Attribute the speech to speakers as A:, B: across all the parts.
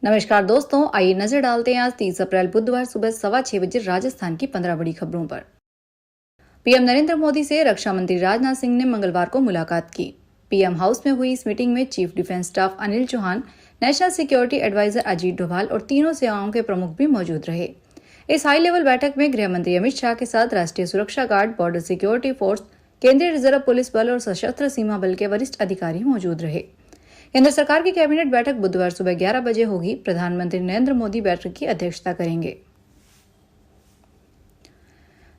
A: नमस्कार दोस्तों, आइए नजर डालते हैं आज 30 अप्रैल बुधवार सुबह 6:15 बजे राजस्थान की 15 बड़ी खबरों पर। पीएम नरेंद्र मोदी से रक्षा मंत्री राजनाथ सिंह ने मंगलवार को मुलाकात की। पीएम हाउस में हुई इस मीटिंग में chief defence staff Anil Chauhan, national security adviser Ajit Doval और तीनों सेनाओं के प्रमुख भी मौजूद रहे। इस हाई लेवल बैठक में गृह मंत्री अमित शाह के साथ राष्ट्रीय सुरक्षा गार्ड, बॉर्डर सिक्योरिटी फोर्स, केंद्रीय रिजर्व पुलिस बल और सशस्त्र सीमा बल के वरिष्ठ अधिकारी मौजूद रहे। केंद्र सरकार की कैबिनेट बैठक बुधवार सुबह 11 बजे होगी। प्रधानमंत्री नरेंद्र मोदी बैठक की अध्यक्षता करेंगे।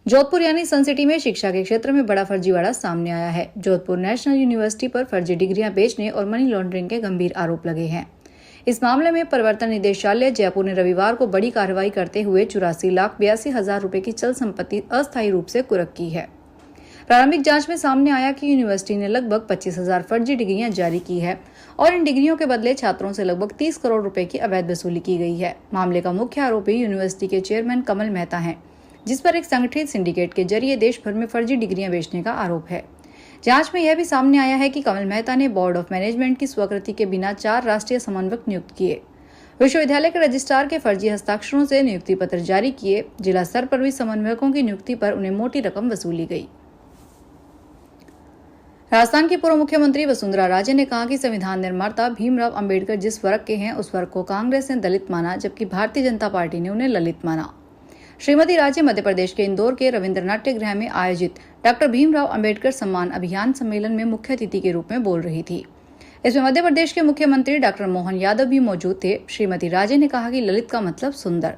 A: जोधपुर यानी सन सिटी में शिक्षा के क्षेत्र में बड़ा फर्जीवाड़ा सामने आया है। जोधपुर नेशनल यूनिवर्सिटी पर फर्जी डिग्रियां बेचने और मनी लॉन्ड्रिंग के गंभीर आरोप लगे हैं। इस मामले में प्रवर्तन निदेशालय जयपुर ने रविवार को बड़ी कार्रवाई करते हुए 84,82,000 रुपए की चल संपत्ति अस्थायी रूप से कुर्क की है। प्रारंभिक जांच में सामने आया कि यूनिवर्सिटी ने लगभग 25,000 फर्जी डिग्रियां जारी की है और इन डिग्रियों के बदले छात्रों से लगभग 30 करोड़ रुपए की अवैध वसूली की गई है। मामले का मुख्य आरोपी यूनिवर्सिटी के चेयरमैन कमल मेहता हैं, जिस पर एक संगठित सिंडिकेट के जरिए देश भर में फर्जी डिग्रियां बेचने का आरोप है। जांच में यह भी सामने आया है कि कमल मेहता ने बोर्ड ऑफ मैनेजमेंट की स्वीकृति के बिना 4 राष्ट्रीय समन्वयक नियुक्त किए, विश्वविद्यालय के रजिस्ट्रार के फर्जी हस्ताक्षरों से नियुक्ति पत्र जारी किए, जिला स्तर पर भी समन्वयकों की नियुक्ति पर उन्हें मोटी रकम वसूली गई। राजस्थान की पूर्व मुख्यमंत्री वसुंधरा राजे ने कहा कि संविधान निर्माता भीमराव अंबेडकर जिस वर्ग के हैं उस वर्ग को कांग्रेस ने दलित माना, जबकि भारतीय जनता पार्टी ने उन्हें ललित माना। श्रीमती राजे मध्य प्रदेश के इंदौर के रविंद्र नाट्य गृह में आयोजित डॉक्टर भीमराव अंबेडकर सम्मान अभियान सम्मेलन में मुख्य अतिथि के रूप में बोल रही थी। इसमें मध्य प्रदेश के मुख्यमंत्री डॉक्टर मोहन यादव भी मौजूद थे। श्रीमती राजे ने कहा कि ललित का मतलब सुंदर।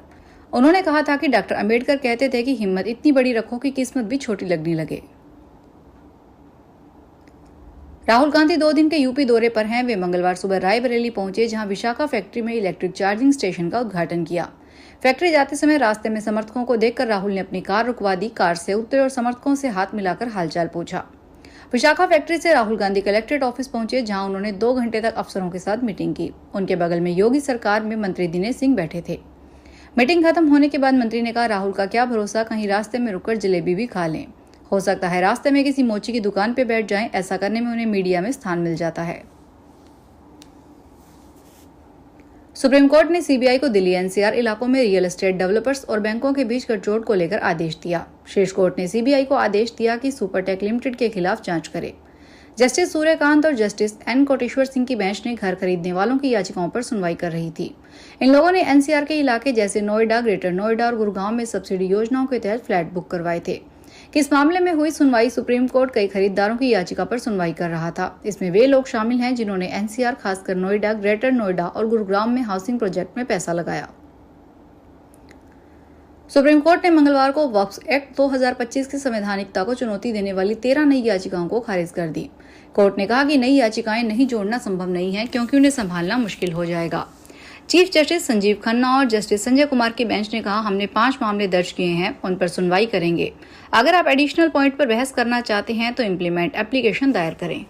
A: उन्होंने कहा था कि डॉक्टर अंबेडकर कहते थे कि हिम्मत इतनी बड़ी रखो कि किस्मत भी छोटी लगने लगे। राहुल गांधी 2 दिन के यूपी दौरे पर हैं। वे मंगलवार सुबह रायबरेली पहुंचे, जहां विशाखा फैक्ट्री में इलेक्ट्रिक चार्जिंग स्टेशन का उद्घाटन किया। फैक्ट्री जाते समय रास्ते में समर्थकों को देखकर राहुल ने अपनी कार रुकवा दी, कार से उतरे और समर्थकों से हाथ मिलाकर हालचाल पूछा। विशाखा फैक्ट्री से राहुल गांधी कलेक्ट्रेट ऑफिस पहुंचे, जहां उन्होंने 2 घंटे तक अफसरों के साथ मीटिंग की। उनके बगल में योगी सरकार में मंत्री दिनेश सिंह बैठे थे। मीटिंग खत्म होने के बाद मंत्री ने कहा, राहुल का क्या भरोसा, कहीं रास्ते में रुककर जलेबी भी खा लें। हो सकता है रास्ते में किसी मोची की दुकान पर बैठ जाएं, ऐसा करने में उन्हें मीडिया में स्थान मिल जाता है। सुप्रीम कोर्ट ने सीबीआई को दिल्ली एनसीआर इलाकों में रियल एस्टेट डेवलपर्स और बैंकों के बीच गठजोड़ को लेकर आदेश दिया। शीर्ष कोर्ट ने सीबीआई को आदेश दिया कि सुपरटेक लिमिटेड के खिलाफ जांच करे। जस्टिस सूर्यकांत और जस्टिस एन कोटेश्वर सिंह की बेंच ने घर खरीदने वालों की याचिकाओं पर सुनवाई कर रही थी। इन लोगों ने एनसीआर के इलाके जैसे नोएडा, ग्रेटर नोएडा और गुड़गांव में सब्सिडी योजनाओं के तहत फ्लैट बुक करवाए थे। इस मामले में हुई सुनवाई सुप्रीम कोर्ट कई खरीदारों की याचिका पर सुनवाई कर रहा था। इसमें वे लोग शामिल हैं जिन्होंने एनसीआर, खासकर नोएडा, ग्रेटर नोएडा और गुरुग्राम में हाउसिंग प्रोजेक्ट में पैसा लगाया। सुप्रीम कोर्ट ने मंगलवार को वक्फ एक्ट 2025 की संवैधानिकता को चुनौती देने वाली 13 नई याचिकाओं को खारिज कर दी। कोर्ट ने कहा कि नई याचिकाएं नहीं जोड़ना संभव नहीं है, क्योंकि उन्हें संभालना मुश्किल हो जाएगा। चीफ जस्टिस संजीव खन्ना और जस्टिस संजय कुमार की बेंच ने कहा, हमने 5 मामले दर्ज किए हैं, उन पर सुनवाई करेंगे। अगर आप एडिशनल पॉइंट पर बहस करना चाहते हैं तो इम्प्लीमेंट एप्लीकेशन दायर करें।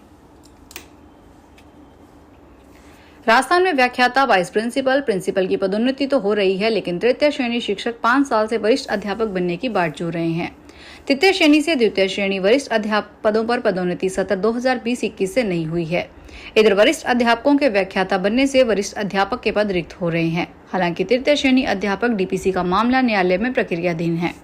A: राजस्थान में व्याख्याता, वाइस प्रिंसिपल की पदोन्नति तो हो रही है, लेकिन तृतीय श्रेणी शिक्षक 5 साल से वरिष्ठ अध्यापक बनने की बाट जोड़ रहे हैं। तृतीय श्रेणी से द्वितीय श्रेणी वरिष्ठ अध्यापक पदों पर पदोन्नति सत्र 2020-21 से नहीं हुई है। इधर वरिष्ठ अध्यापकों के व्याख्याता बनने से वरिष्ठ अध्यापक के पद रिक्त हो रहे हैं। हालांकि तृतीय श्रेणी अध्यापक डीपीसी का मामला न्यायालय में प्रक्रियाधीन है।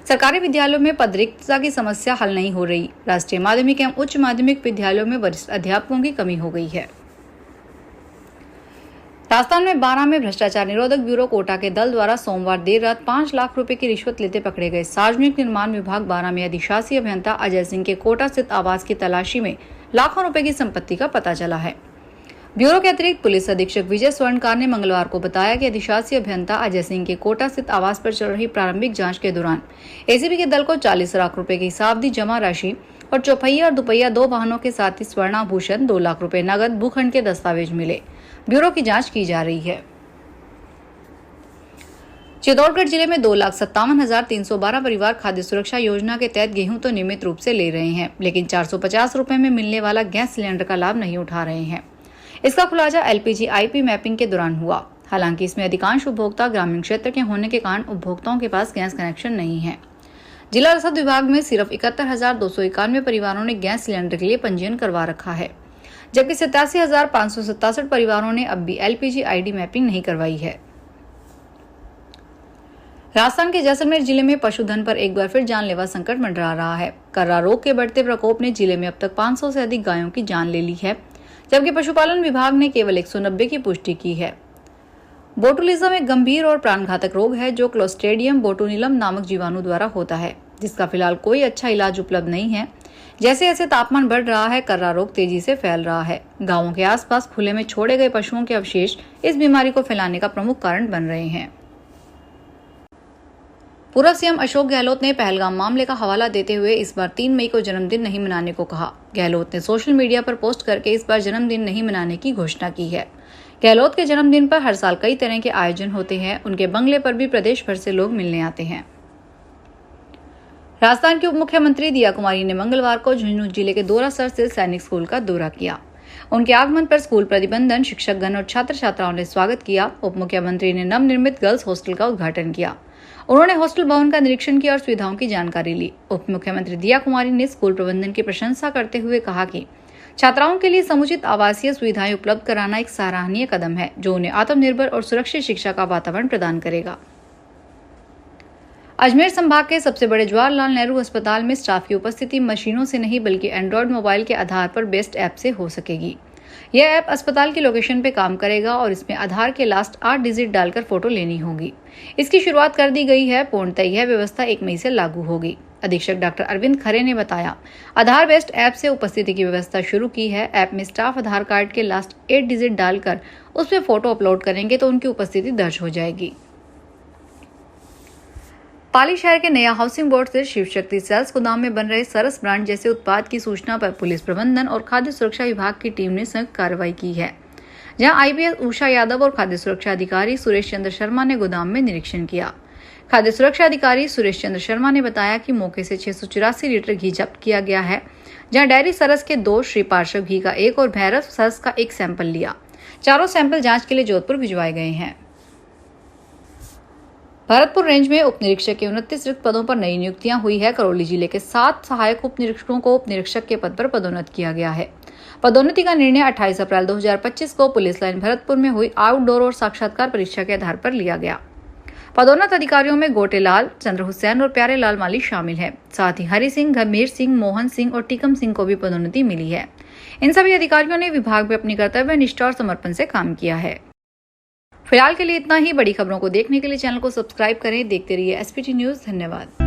A: सरकारी विद्यालयों में पद रिक्तता की समस्या हल नहीं हो रही। राष्ट्रीय माध्यमिक एवं उच्च माध्यमिक विद्यालयों में वरिष्ठ अध्यापकों की कमी हो गई है। राजस्थान में 12 में भ्रष्टाचार निरोधक ब्यूरो कोटा के दल द्वारा सोमवार देर रात 5 लाख रुपए की रिश्वत लेते पकड़े गए सार्वजनिक निर्माण विभाग 12 में अधिशासी अभियंता अजय सिंह के कोटा स्थित आवास की तलाशी में लाखों रुपए की संपत्ति का पता चला है। ब्यूरो के अतिरिक्त पुलिस अधीक्षक विजय स्वर्णकार ने मंगलवार को बताया कि अधिशासी अभियंता अजय सिंह के कोटा स्थित आवास पर चल रही प्रारंभिक जांच के दौरान एसीबी के दल को 40 लाख रुपए की हिसाबदी जमा राशि और चौपहिया और दुपहिया 2 वाहनों के साथ ही स्वर्णाभूषण, 2 लाख रुपए नगद, भूखंड के दस्तावेज मिले। ब्यूरो की जांच की जा रही है। चित्तौड़गढ़ जिले में 2,57,312 परिवार खाद्य सुरक्षा योजना के तहत गेहूं तो नियमित रूप से ले रहे हैं, लेकिन 450 रुपए में मिलने वाला गैस सिलेंडर का लाभ नहीं उठा रहे हैं। इसका खुलासा एलपीजी आईपी मैपिंग के दौरान हुआ। हालांकि इसमें अधिकांश उपभोक्ता ग्रामीण क्षेत्र के होने के कारण उपभोक्ताओं के पास गैस कनेक्शन नहीं है। जिला रसद विभाग में सिर्फ 71,291 परिवारों ने गैस सिलेंडर के लिए पंजीयन करवा रखा है। जबकि 87,567 परिवारों ने अब भी LPG ID मैपिंग नहीं करवाई है। राजस्थान के जैसलमेर जिले में पशुधन पर एक बार फिर जानलेवा संकट मंडरा रहा है। कर्रा रोग के बढ़ते प्रकोप ने जिले में अब तक 500 से अधिक गायों की जान ले ली है, जबकि पशुपालन विभाग ने केवल 190 की पुष्टि की है। बोटुलिज्म एक गंभीर और प्राणघातक रोग है जो क्लोस्ट्रीडियम बोटुलिनम नामक जीवाणु द्वारा होता है, जिसका फिलहाल कोई अच्छा इलाज उपलब्ध नहीं है। जैसे जैसे तापमान बढ़ रहा है, कर्रा रोग तेजी से फैल रहा है। गांवों के आसपास खुले में छोड़े गए पशुओं के अवशेष इस बीमारी को फैलाने का प्रमुख कारण बन रहे हैं। पूर्व सीएम अशोक गहलोत ने पहलगाम मामले का हवाला देते हुए इस बार 3 मई को जन्मदिन नहीं मनाने को कहा। गहलोत ने सोशल मीडिया पर पोस्ट करके इस बार जन्मदिन नहीं मनाने की घोषणा की है। गहलोत के जन्मदिन पर हर साल कई तरह के आयोजन होते हैं। उनके बंगले पर भी प्रदेश भर से लोग मिलने आते हैं। राजस्थान की उप मुख्यमंत्री दिया कुमारी ने मंगलवार को झुंझुनू जिले के दोरासर स्थित सैनिक स्कूल का दौरा किया। उनके आगमन पर स्कूल प्रबंधन, शिक्षकगण और छात्र छात्राओं ने स्वागत किया। उप मुख्यमंत्री ने नवनिर्मित गर्ल्स हॉस्टल का उद्घाटन किया। उन्होंने हॉस्टल भवन का निरीक्षण किया और सुविधाओं की जानकारी ली। उप मुख्यमंत्री दिया कुमारी ने स्कूल प्रबंधन की प्रशंसा करते हुए कहा कि छात्राओं के लिए समुचित आवासीय सुविधाएं उपलब्ध कराना एक सराहनीय कदम है, जो उन्हें आत्मनिर्भर और सुरक्षित शिक्षा का वातावरण प्रदान करेगा। अजमेर संभाग के सबसे बड़े जवाहरलाल नेहरू अस्पताल में स्टाफ की उपस्थिति मशीनों से नहीं बल्कि एंड्रॉयड मोबाइल के आधार पर बेस्ड ऐप से हो सकेगी। यह ऐप अस्पताल की लोकेशन पे काम करेगा और इसमें आधार के लास्ट 8 डिजिट डालकर फोटो लेनी होगी। इसकी शुरुआत कर दी गई है। पूर्णतः यह व्यवस्था 1 मई से लागू होगी। अधीक्षक डॉक्टर अरविंद खरे ने बताया, आधार बेस्ड ऐप से उपस्थिति की व्यवस्था शुरू की है। ऐप में स्टाफ आधार कार्ड के लास्ट 8 डिजिट डालकर उसमें फोटो अपलोड करेंगे तो उनकी उपस्थिति दर्ज हो जाएगी। पाली शहर के नया हाउसिंग बोर्ड से शिव शक्ति सेल्स गोदाम में बन रहे सरस ब्रांड जैसे उत्पाद की सूचना पर पुलिस प्रबंधन और खाद्य सुरक्षा विभाग की टीम ने संयुक्त कार्रवाई की है, जहां IPS उषा यादव और खाद्य सुरक्षा अधिकारी सुरेश चंद्र शर्मा ने गोदाम में निरीक्षण किया। खाद्य सुरक्षा अधिकारी सुरेश चंद्र शर्मा ने बताया कि मौके से 684 लीटर घी जब्त किया गया है, जहां डेयरी सरस के 2, श्री पार्श्व घी का 1 और भैरव सरस का 1 सैंपल लिया। चारों सैंपल जांच के लिए जोधपुर भिजवाए गए हैं। भरतपुर रेंज में उप निरीक्षक के 29 रिक्त पदों पर नई नियुक्तियां हुई है। करौली जिले के 7 सहायक उप निरीक्षकों को उप निरीक्षक के पद पर पदोन्नत किया गया है। पदोन्नति का निर्णय 28 अप्रैल 2025 को पुलिस लाइन भरतपुर में हुई आउटडोर और साक्षात्कार परीक्षा के आधार पर लिया गया। पदोन्नत अधिकारियों में गोटेलाल, चंद्र हुसैन और प्यारे लाल माली शामिल हैं। साथ ही हरि सिंह, गंभीर सिंह, मोहन सिंह और टीकम सिंह को भी पदोन्नति मिली है। इन सभी अधिकारियों ने विभाग में अपनी कर्तव्य निष्ठा और समर्पण से काम किया है। फिलहाल के लिए इतना ही। बड़ी खबरों को देखने के लिए चैनल को सब्सक्राइब करें। देखते रहिए SPT न्यूज। धन्यवाद।